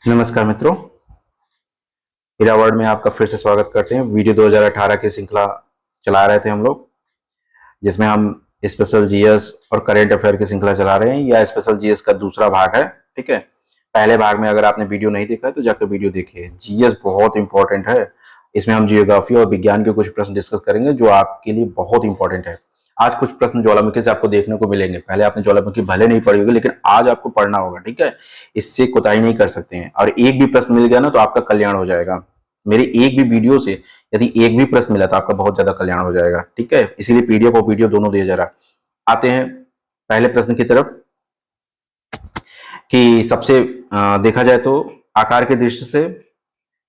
नमस्कार मित्रों, हीरा वर्ल्ड में आपका फिर से स्वागत करते हैं। वीडियो 2018 की श्रृंखला चला रहे थे हम लोग, जिसमें हम स्पेशल जीएस और करेंट अफेयर की श्रृंखला चला रहे हैं। यह स्पेशल जीएस का दूसरा भाग है। ठीक है, पहले भाग में अगर आपने वीडियो नहीं देखा है तो जाकर वीडियो देखिए। जीएस बहुत इंपॉर्टेंट है। इसमें हम जियोग्राफी और विज्ञान के कुछ प्रश्न डिस्कस करेंगे जो आपके लिए बहुत इंपॉर्टेंट है। आज कुछ प्रश्न ज्वालामुखी से आपको देखने को मिलेंगे। पहले आपने ज्वालामुखी भले नहीं पढ़ी होगी, लेकिन आज आपको पढ़ना होगा। ठीक है, इससे कोताही नहीं कर सकते हैं। और एक भी प्रश्न मिल गया ना तो आपका कल्याण हो जाएगा। मेरी एक भी वीडियो से यदि एक भी प्रश्न मिला तो आपका बहुत ज्यादा कल्याण हो जाएगा। ठीक है, इसीलिए पीडीएफ और वीडियो दोनों दिए जरा। आते हैं पहले प्रश्न की तरफ कि सबसे देखा जाए तो आकार की दृष्टि से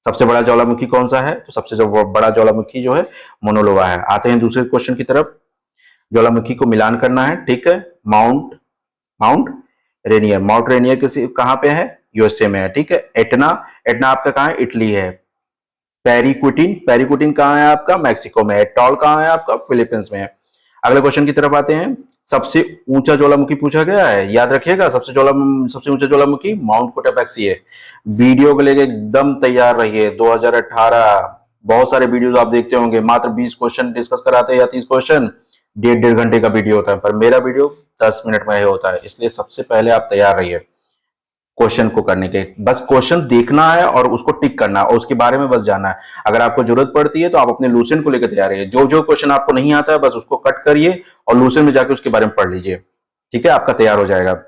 सबसे बड़ा ज्वालामुखी कौन सा है? तो सबसे जो बड़ा ज्वालामुखी जो है मोनोलोवा है। आते हैं दूसरे क्वेश्चन की तरफ। ज्वालामुखी को मिलान करना है। ठीक है, माउंट रेनियर। माउंट रेनियर किसी कहां पे है? यूएसए में है। ठीक है, एटना आपका कहां है? इटली है। पेरिकुटिन कहां है आपका? मैक्सिको में है। टॉल कहां है आपका? फिलीपींस में है। अगले क्वेश्चन की तरफ आते हैं। सबसे ऊंचा ज्वालामुखी पूछा गया है, याद रखिएगा। सबसे ऊंचा ज्वालामुखी माउंट कोटापेक्सी है। वीडियो को लेके एकदम तैयार रहिए। 2018 बहुत सारे वीडियोस आप देखते होंगे, मात्र 20 क्वेश्चन डिस्कस कराते हैं या 30 क्वेश्चन, 1.5 घंटे का वीडियो होता है। पर मेरा वीडियो 10 मिनट में ही होता है। इसलिए सबसे पहले आप तैयार रहिए क्वेश्चन को करने के। बस क्वेश्चन देखना है और उसको टिक करना है और उसके बारे में बस जानना है। अगर आपको जरूरत पड़ती है तो आप अपने लूसेंट को लेकर तैयार रहिए। जो जो क्वेश्चन आपको नहीं आता है बस उसको कट करिए और लूसेंट में जाकर उसके बारे में पढ़ लीजिए। ठीक है, आपका तैयार हो जाएगा।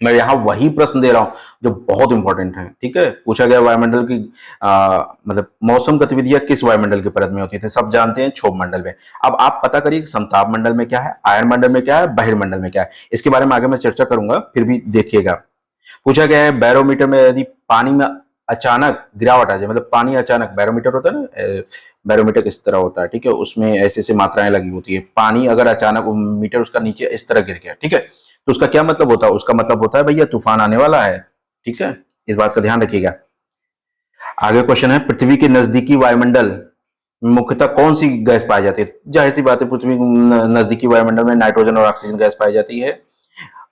मैं यहाँ वही प्रश्न दे रहा हूं जो बहुत इंपॉर्टेंट है। ठीक है, पूछा गया वायुमंडल की मतलब मौसम गतिविधियां किस वायुमंडल के परत में होती थी? सब जानते हैं, क्षोभ मंडल में। अब आप पता करिए समताप मंडल में क्या है, आयन मंडल में क्या है, बहिर्मंडल में क्या है। इसके बारे में आगे मैं चर्चा करूंगा, फिर भी देखिएगा। पूछा गया है बैरोमीटर में यदि पानी में अचानक गिरावट आ जाए, मतलब पानी अचानक, बैरोमीटर होता है ना, बैरोमीटर किस तरह होता है? ठीक है, उसमें ऐसे ऐसे मात्राएं लगी होती है। पानी अगर अचानक मीटर उसका नीचे इस तरह गिर गया, ठीक है, तो उसका क्या मतलब होता है? उसका मतलब होता है भैया तूफान आने वाला है। ठीक है, इस बात का ध्यान रखिएगा। आगे क्वेश्चन है, पृथ्वी के नजदीकी वायुमंडल मुख्यतः कौन सी गैस पाई जाती है? जाहिर सी बात है, पृथ्वी नजदीकी वायुमंडल में नाइट्रोजन और ऑक्सीजन गैस पाई जाती है।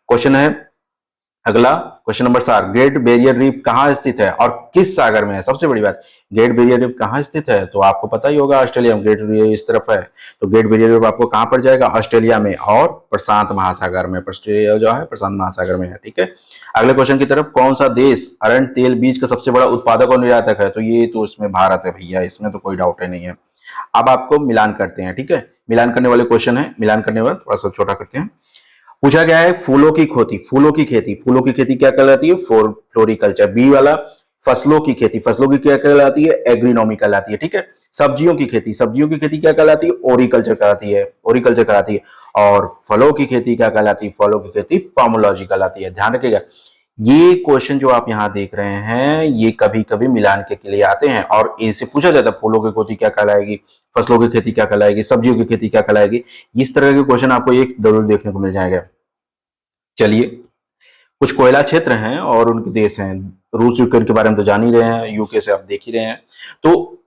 क्वेश्चन है अगला, question number 7, great barrier reef कहां स्थित है और किस सागर में है? सबसे बड़ी बात, ग्रेट बैरियर रीफ कहां स्थित है? तो आपको पता ही होगा, ऑस्ट्रेलिया में। ग्रेट बैरियर इस तरफ है, तो ग्रेट बैरियर रीफ आपको कहां पर जाएगा? ऑस्ट्रेलिया में और प्रशांत महासागर में। ऑस्ट्रेलिया जो है प्रशांत महासागर में है। ठीक है, अगले क्वेश्चन की तरफ, कौन सा देश अरंड तेल बीज का सबसे बड़ा उत्पादक और निर्यातक है? तो ये तो इसमें भारत है भैया, इसमें तो कोई डाउट ही नहीं है। अब आपको मिलान करते हैं। ठीक है, मिलान करने वाले क्वेश्चन है। मिलान करने वाले थोड़ा सा छोटा करते हैं। पूछा गया है फूलों की खेती। फूलों की खेती क्या कहलाती है? फ्लोरिकल्चर। बी वाला, फसलों की खेती क्या कहलाती है? एग्रीनोमी कहलाती है। ठीक है, सब्जियों की खेती क्या कहलाती है? ओरिकल्चर कहलाती है। और फलों की खेती क्या कहलाती है? फलों की खेती पोमोलॉजी कहलाती है। ध्यान रखिएगा, ये क्वेश्चन जो आप यहाँ देख रहे हैं ये कभी कभी मिलान के लिए आते हैं और इनसे पूछा जाता है फूलों की खेती क्या कहलाएगी, फसलों की खेती क्या कहलाएगी, सब्जियों की खेती क्या कहलाएगी। इस तरह के क्वेश्चन आपको एक जरूर देखने को मिल जाएगा। चलिए, कुछ कोयला क्षेत्र हैं और उनके देश हैं। रूस यूक्रेन के बारे में तो जान ही रहे हैं, यूके से आप देख ही रहे हैं, तो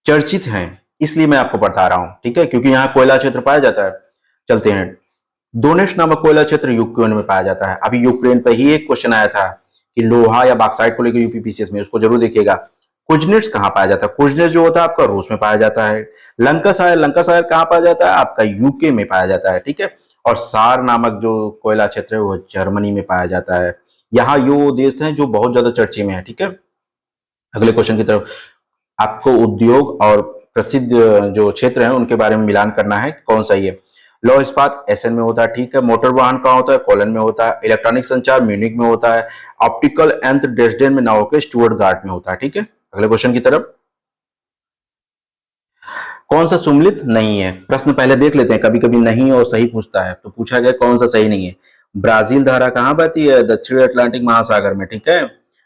चर्चित हैं, इसलिए मैं आपको बता रहा हूं। ठीक है, क्योंकि यहाँ कोयला क्षेत्र पाया जाता है। चलते हैं, डोनेट्स नामक कोयला क्षेत्र यूक्रेन में पाया जाता है। अभी यूक्रेन पर ही एक क्वेश्चन आया था कि लोहा या बॉक्साइट को लेकर यूपीपीसीएस में, उसको जरूर देखिएगा। कुजनेट्स कहां पाया जाता है? कुजनेट्स जो होता है आपका रूस में पाया जाता है। लंकासायर कहां पाया जाता है? आपका यूके में पाया जाता है। ठीक है, और सार नामक जो कोयला क्षेत्र है वो जर्मनी में पाया जाता है। यहाँ यो देश हैं जो बहुत ज्यादा चर्चे में है। ठीक है, अगले क्वेश्चन की तरफ, आपको उद्योग और प्रसिद्ध जो क्षेत्र हैं उनके बारे में मिलान करना है, कौन सा है? लौह इस्पात एसन में होता है। ठीक है, मोटर वाहन कहाँ होता है? कोलन में होता है। इलेक्ट्रॉनिक संचार म्यूनिक में होता है। ऑप्टिकल यंत्र ड्रेसडेन में ना होकर स्टुअर्टगार्ट में होता है। ठीक है, अगले क्वेश्चन की तरफ, कौन सा सुमेलित नहीं है? प्रश्न पहले देख लेते हैं, कभी कभी नहीं और सही पूछता है, तो पूछा गया कौन सा सही नहीं है। ब्राजील धारा कहां बहती है? दक्षिणी अटलांटिक महासागर में। ठीक है,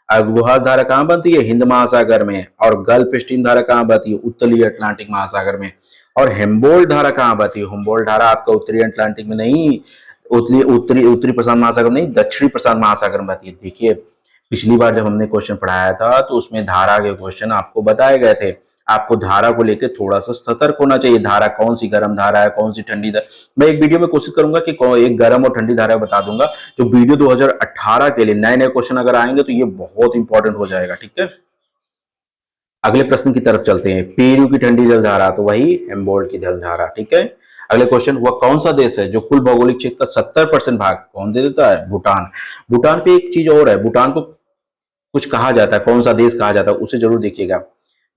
अगुहास धारा कहां बनती है? हिंद महासागर में। और गल्फ स्ट्रीम धारा कहां बहती है? उत्तरी अटलांटिक महासागर में। और हेम्बोल्ट धारा कहां बहती है? हुम्बोल्ट धारा आपका उत्तरी अटलांटिक में नहीं, उत्तरी उत्तरी उत्तरी प्रशांत महासागर में नहीं, दक्षिणी प्रशांत महासागर में बहती है। देखिए, पिछली बार जब हमने क्वेश्चन पढ़ाया था तो उसमें धारा के क्वेश्चन आपको बताए गए थे। आपको धारा को लेकर थोड़ा सा सतर्क होना चाहिए। धारा कौन सी गर्म धारा है, कौन सी ठंडी धारा। मैं एक वीडियो में कोशिश करूंगा कि एक गर्म और ठंडी धारा बता दूंगा। जो वीडियो 2018 के लिए नए नए क्वेश्चन अगर आएंगे तो ये बहुत इंपॉर्टेंट हो जाएगा, ठीक है। अगले प्रश्न की तरफ चलते हैं। पेरू की ठंडी जलधारा, तो वही हेम्बोल्ट की जलधारा, ठीक है। अगले क्वेश्चन, वह कौन सा देश है जो कुल भौगोलिक क्षेत्र का 70% भाग कौन दे देता है? भूटान। भूटान पे एक चीज और है, भूटान को कुछ कहा जाता है, कौन सा देश कहा जाता है उसे जरूर देखिएगा।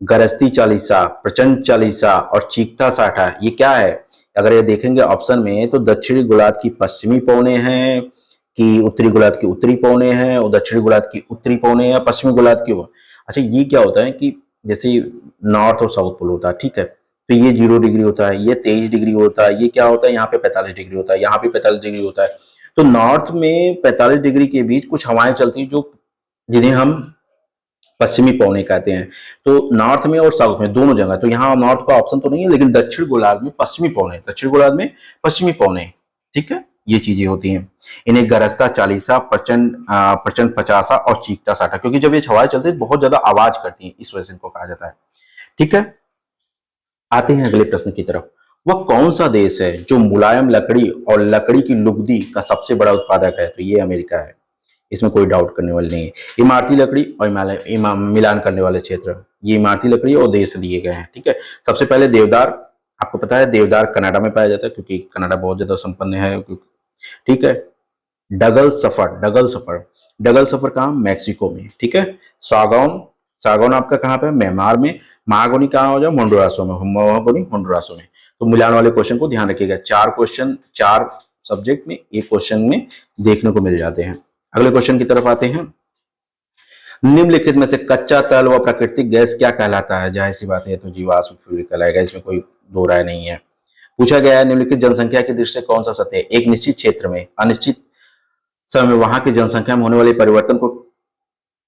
गरस्ती चालीसा, प्रचंड चालीसा और चीकता साठा, ये क्या है? अगर ये देखेंगे ऑप्शन में तो दक्षिणी गोलार्ध की पश्चिमी पौने हैं कि उत्तरी गोलार्ध की उत्तरी पौने हैं, और दक्षिणी गोलार्ध की उत्तरी पौने या पश्चिमी गोलार्ध की। अच्छा, ये क्या होता है कि जैसे नॉर्थ और साउथ पोल होता है, ठीक है, तो ये 0 डिग्री होता है, ये 23 डिग्री होता है, ये क्या होता है यहाँ पे 45 डिग्री होता है, यहाँ पे 45 डिग्री होता है। तो नॉर्थ में 45 डिग्री के बीच कुछ हवाएं चलती जो जिन्हें हम पश्चिमी पौने कहते हैं। तो नॉर्थ में और साउथ में दोनों जगह, तो यहाँ नॉर्थ का ऑप्शन तो नहीं है, लेकिन दक्षिण गोलार्ध में पश्चिमी पौने, दक्षिण गोलार्ध में पश्चिमी पौने, ठीक है, ये चीजें होती हैं। इन्हें गरजता चालीसा, प्रचंड पचासा और चीकता साठा, क्योंकि जब ये हवाएं चलती है बहुत ज्यादा आवाज करती हैं, इस वजह से इनको कहा जाता है, ठीक है। आते हैं अगले प्रश्न की तरफ। वह कौन सा देश है जो मुलायम लकड़ी और लकड़ी की लुगदी का सबसे बड़ा उत्पादक है? तो ये अमेरिका है, इसमें कोई डाउट करने वाली नहीं है। इमारती लकड़ी और मिलान करने वाले क्षेत्र, ये इमारती लकड़ी और देश दिए गए हैं, ठीक है। सबसे पहले देवदार, आपको पता है देवदार कनाडा में पाया जाता है, क्योंकि कनाडा बहुत ज्यादा संपन्न है, ठीक है। डगल सफर, डगल सफर कहाँ? मैक्सिको में, ठीक है। सागौन, सागौन आपका कहाँ पे? म्यांमार में। महागोनी कहाँ हो जाए? होंडुरासो में, महागोनी होंडुरासो में। तो मिलान वाले क्वेश्चन को ध्यान रखिएगा, 4 क्वेश्चन 4 सब्जेक्ट में एक क्वेश्चन में देखने को मिल जाते हैं। अगले क्वेश्चन की तरफ आते हैं। निम्नलिखित में से कच्चा तेल व प्राकृतिक गैस क्या कहलाता है? जाहिर सी बात है, तो जीवाश्म फ्यूल कहलाएगा, इसमें कोई दो राय नहीं है। पूछा गया है निम्नलिखित जनसंख्या की दृष्टि से कौन सा सत्य है? एक निश्चित क्षेत्र में अनिश्चित समय में वहां की जनसंख्या में होने वाले परिवर्तन को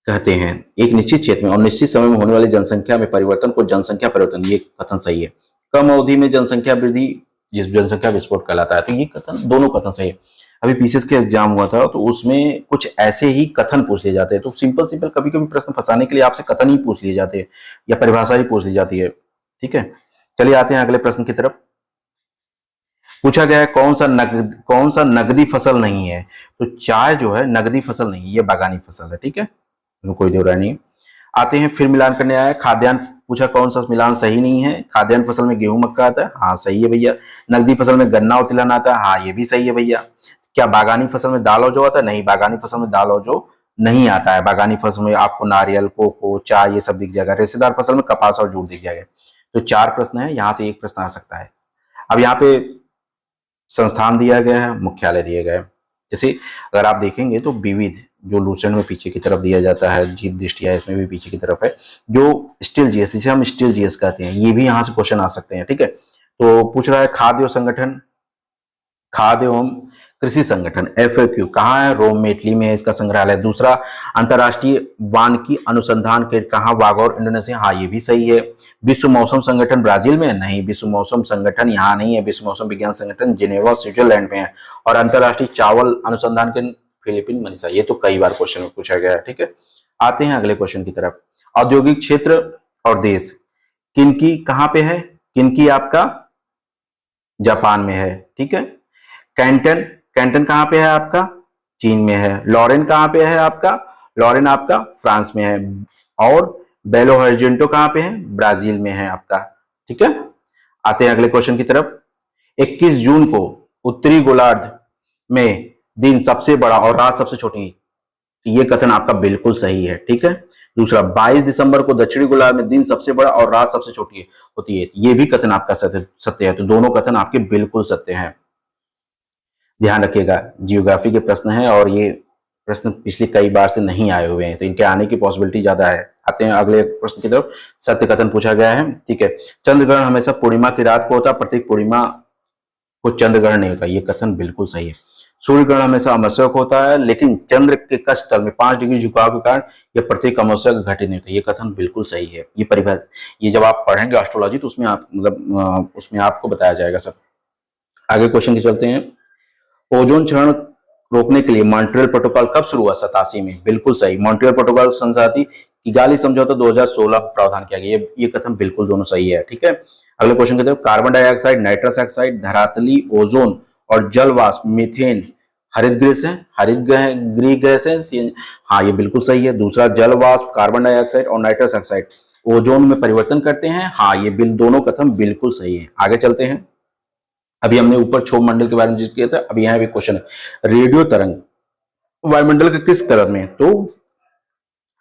कहते हैं। एक निश्चित क्षेत्र में और निश्चित समय में होने वाली जनसंख्या में परिवर्तन को जनसंख्या परिवर्तन, ये कथन सही है। कम अवधि में जनसंख्या वृद्धि जिस जनसंख्या विस्फोट कहलाता है, तो ये कथन, दोनों कथन सही है। अभी पीसीएस के एग्जाम हुआ था तो उसमें कुछ ऐसे ही कथन पूछ लिए जाते हैं, तो सिंपल कभी कभी प्रश्न फंसाने के लिए आपसे कथन ही पूछ लिए जाते हैं या परिभाषा ही पूछ ली जाती है, ठीक है। चलिए आते हैं अगले प्रश्न की तरफ। पूछा गया है कौन सा नकदी फसल नहीं है? तो चाय जो है नकदी फसल नहीं है, ये बागानी फसल है, ठीक है, कोई दो राय नहीं। आते हैं फिर मिलान करने आया। खाद्यान्न पूछा कौन सा मिलान सही नहीं है? खाद्यान्न फसल में गेहूं मक्का आता है, हाँ सही है भैया। नकदी फसल में गन्ना और तिलहन आता है, हाँ ये भी सही है भैया। क्या बागानी फसल में दाल और जौ आता है? नहीं, बागानी फसल में दाल और जौ नहीं आता है। बागानी फसल में आपको नारियल, कोको, चाय ये सब दिख जाएगा। रेशेदार फसल में कपास और जूट दिख जाएगा। तो 4 प्रश्न है, यहां से एक प्रश्न आ सकता है। अब यहाँ पे संस्थान दिया गया है, मुख्यालय दिए गए। जैसे अगर आप देखेंगे तो विविध जो लूसेंट में पीछे की तरफ दिया जाता है, जीत दृष्टिया इसमें भी पीछे की तरफ है। जो स्टील जीएस, जिसे हम स्टील जीएस कहते हैं, ये भी यहाँ से क्वेश्चन आ सकते हैं, ठीक है। तो पूछ रहा है खाद्य संगठन, खाद्य एवं कृषि संगठन FAQ कहाँ है? रोम में, इटली में है इसका संग्रहालय। दूसरा, अंतरराष्ट्रीय वानिकी अनुसंधान के कहाँ? वागोर, इंडोनेशिया, हाँ ये भी सही है। विश्व मौसम संगठन ब्राजील में? नहीं, विश्व मौसम संगठन यहाँ नहीं है। विश्व मौसम विज्ञान संगठन जिनेवा स्विट्जरलैंड में है। और अंतरराष्ट्रीय चावल अनुसंधान केंद्र फिलीपीन, मनीषा। ये तो कई बार क्वेश्चन में पूछा गया है, ठीक है। आते हैं अगले क्वेश्चन की तरफ। औद्योगिक क्षेत्र और देश, किनकी कहाँ पे है? किनकी आपका जापान में है, ठीक है। कैंटन, कैंटन कहाँ पे है आपका? चीन में है। लॉरेन कहाँ पे है आपका? लॉरेन आपका फ्रांस में है। और बेलो हॉरिज़ॉन्टल कहाँ पे है? ब्राजील में है आपका, ठीक है। आते हैं अगले क्वेश्चन की तरफ। 21 जून को उत्तरी गोलार्ध में दिन सबसे बड़ा और रात सबसे छोटी, ये कथन आपका बिल्कुल सही है, ठीक है। दूसरा, 22 दिसंबर को दक्षिणी गोलार्ध में दिन सबसे बड़ा और रात सबसे छोटी होती है, ये भी कथन आपका सत्य है। तो दोनों कथन आपके बिल्कुल सत्य हैं, ध्यान रखिएगा। जियोग्राफी के प्रश्न है और ये प्रश्न पिछले कई बार से नहीं आए हुए हैं, तो इनके आने की पॉसिबिलिटी ज्यादा है। आते हैं अगले प्रश्न की तरफ। सत्य कथन पूछा गया है, ठीक है। चंद्रग्रहण हमेशा पूर्णिमा की रात को होता है, प्रत्येक पूर्णिमा को चंद्रग्रहण नहीं होता, ये कथन बिल्कुल सही है। सूर्य ग्रहण हमेशा अमावस्या को होता है, लेकिन चंद्र के कक्ष तल में 5 डिग्री झुकाव के कारण यह प्रत्येक अमावस्या का घटित नहीं होता, ये कथन बिल्कुल सही है। ये परिभाषा, ये जब आप पढ़ेंगे एस्ट्रोलॉजी तो उसमें आप मतलब उसमें आपको बताया जाएगा सब। आगे क्वेश्चन की चलते हैं। ओजोन क्षरण रोकने के लिए मॉन्ट्रियल प्रोटोकॉल कब शुरू हुआ? 87 में, बिल्कुल सही। मॉन्ट्रियल प्रोटोकॉल संसाथी किगाली समझौता 2016 प्रावधान किया गया। ये कथन बिल्कुल दोनों सही है। ठीक है, अगले क्वेश्चन कहते हैं कार्बन डाइऑक्साइड, नाइट्रस ऑक्साइड, धरातली ओजोन और जल वाष्प मीथेन हरित गैस है, हरित गृह गैस है। हाँ, ये बिल्कुल सही है। दूसरा, जल वाष्प, कार्बन डाइऑक्साइड और नाइट्रस ऑक्साइड ओजोन में परिवर्तन करते हैं। हाँ, ये दोनों कथन बिल्कुल सही है। आगे चलते हैं। अभी हमने ऊपर क्षोभ मंडल के बारे में जिक्र किया था, अब यहाँ भी क्वेश्चन है रेडियो तरंग वायुमंडल के किस परत में? तो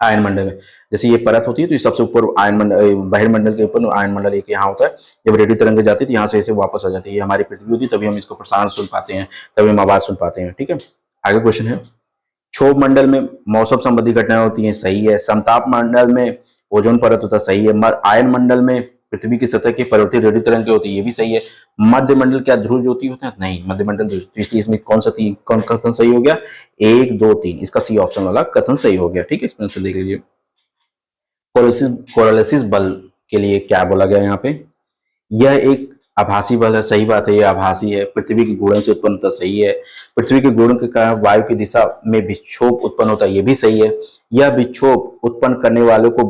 आयन मंडल में। जैसे ये परत होती है तो ये सबसे ऊपर आयन मंडल, बहिर्मंडल के ऊपर आयन मंडल एक यहाँ होता है। जब रेडियो तरंग जाती है तो यहाँ से ऐसे वापस आ जाती है। ये हमारी पृथ्वी होती है, तभी हम इसको प्रसारण सुन पाते हैं, तभी हम आवाज सुन पाते हैं। ठीक है, आगे क्वेश्चन है क्षोभ मंडल में मौसम संबंधी घटनाएं होती हैं, सही है। समताप मंडल में ओजोन परत होता है, सही है। आयन मंडल में पृथ्वी की सतह की परिवर्तित रेडियो तरंग होती है, ये भी सही है। मध्य मंडल क्या ध्रुव ज्योति होता है? नहीं, मध्य मंडल ध्रुव। इसलिए इसमें कौन कथन सही हो गया? 1 2 3, इसका सी ऑप्शन वाला कथन सही हो गया। ठीक है, इसमें से देख लीजिए। कोरोलिसिस बल के लिए क्या बोला गया यहाँ पे? यह एक आभासी बल है, सही बात है, यह आभासी है। पृथ्वी के गुणन से उत्पन्न होता, सही है। पृथ्वी के गुणन के कारण वायु की दिशा में विक्षोभ उत्पन्न होता है, यह भी सही है। यह विक्षोभ उत्पन्न करने वालों को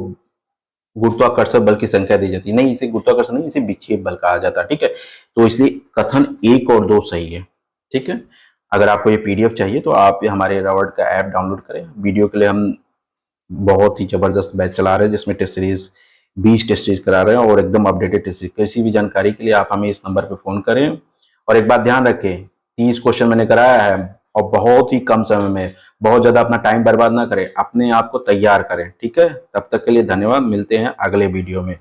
गुरुत्वाकर्षण बल की संख्या दी जाती है, नहीं, इसे गुरुत्वाकर्षण नहीं, इसे विक्षेप बल कहा जाता है। ठीक है, तो इसलिए कथन 1 और 2 सही है। ठीक है, अगर आपको ये पीडीएफ चाहिए तो आप हमारे रावर्ट का ऐप डाउनलोड करें। वीडियो के लिए हम बहुत ही जबरदस्त बैच चला रहे हैं, जिसमें टेस्ट सीरीज 20 टेस्ट सीरीज करा रहे हैं और एकदम अपडेटेड टेस्ट सीरीज। किसी भी जानकारी के लिए आप हमें इस नंबर पर फोन करें। और एक बात ध्यान रखें, 30 क्वेश्चन मैंने कराया है और बहुत ही कम समय में, बहुत ज्यादा अपना टाइम बर्बाद ना करें, अपने आप को तैयार करें। ठीक है, तब तक के लिए धन्यवाद, मिलते हैं अगले वीडियो में।